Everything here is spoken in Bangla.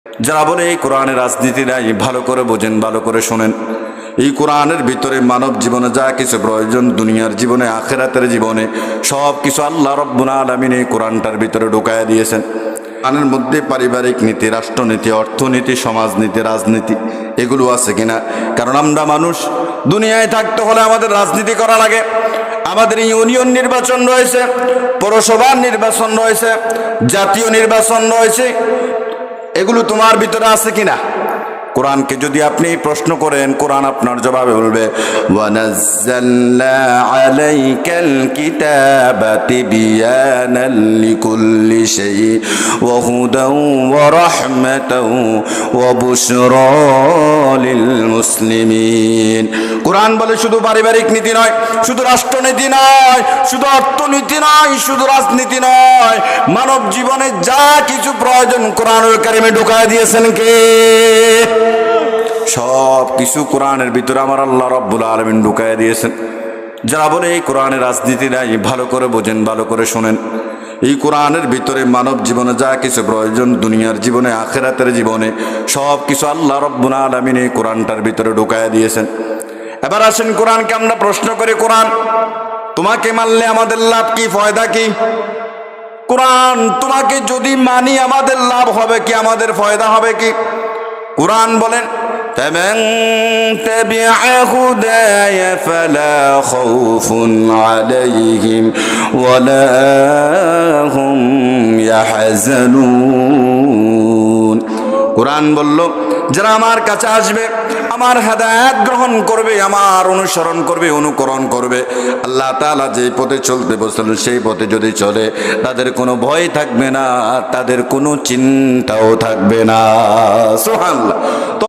যারা বলে এই কোরআনের রাজনীতি নাই, ভালো করে বোঝেন, ভালো করে শোনেন। এই কোরআনের ভিতরে মানব জীবনে যা কিছু প্রয়োজন, দুনিয়ার জীবনে আখিরাতের জীবনে সব কিছু আল্লাহ রব্বুল আলামিন এই কোরআনটার ভিতরে ঢুকায়া দিয়েছেন। কোরআনের মধ্যে পারিবারিক নীতি, রাষ্ট্রনীতি, অর্থনীতি, সমাজনীতি, রাজনীতি এগুলো আছে কিনা? কারণ আমরা মানুষ, দুনিয়ায় থাকতে হলে আমাদের রাজনীতি করা লাগে। আমাদের ইউনিয়ন নির্বাচন রয়েছে, পৌরসভার নির্বাচন রয়েছে, জাতীয় নির্বাচন রয়েছে। এগুলো তোমার ভিতরে আছে কিনা? কোরআনকে যদি আপনি প্রশ্ন করেন, কোরআন আপনার জবাবে বলবে ওয়ানাজ্জালনা আলাইকাল কিতাবা তিবয়ানাল লিকুল্লি শাই ওয়া হুদাও ওয়া রাহমাতাও ওয়া বুশরা লিল মুসলিমিন। কোরআন বলে শুধু পারিবারিক নীতি নয়, শুধু রাষ্ট্রনীতি নয়, শুধু অর্থনীতি নয়, শুধু রাজনীতি নয়, মানব জীবনে যা কিছু প্রয়োজন কোরআনুল কারিমে ঢুকায় দিয়েছেন কে? সব কিছু কোরআনের ভিতরে আমার আল্লাহ রাব্বুল আলামিন ঢুকায় দিয়েছেন। যারা বলে এই কোরআনের রাজনীতি নাই, ভালো করে বোঝেন, ভালো করে শোনেন। এই কোরআনের ভিতরে মানব জীবনে যা কিছু প্রয়োজন, দুনিয়ার জীবনে আখিরাতের জীবনে সব কিছু আল্লাহ রাব্বুল আলামিন এই কোরআনটার ভিতরে ঢুকায় দিয়েছেন। এবার আসেন কোরআনকে আমরা প্রশ্ন করি, কোরআন তোমাকে মানলে আমাদের লাভ কি, ফায়দা কি? কোরআন তোমাকে যদি মানি আমাদের লাভ হবে কি, আমাদের ফায়দা হবে কি? কোরআন বলেন فمن تبع هداي فلا خوف عليهم ولا هم يحزنون। কোরআন বলল যারা আমার কাছে আসবে, আমার হেদায়েত গ্রহণ করবে, আমার অনুসরণ করবে, অনুকরণ করবে, আল্লাহ তাআলা যে পথে চলতে বলছেন সেই পথে যদি চলে, তাদের কোনো ভয় থাকবে না, তাদের কোনো চিন্তাও থাকবে না। সুবহানাল্লাহ।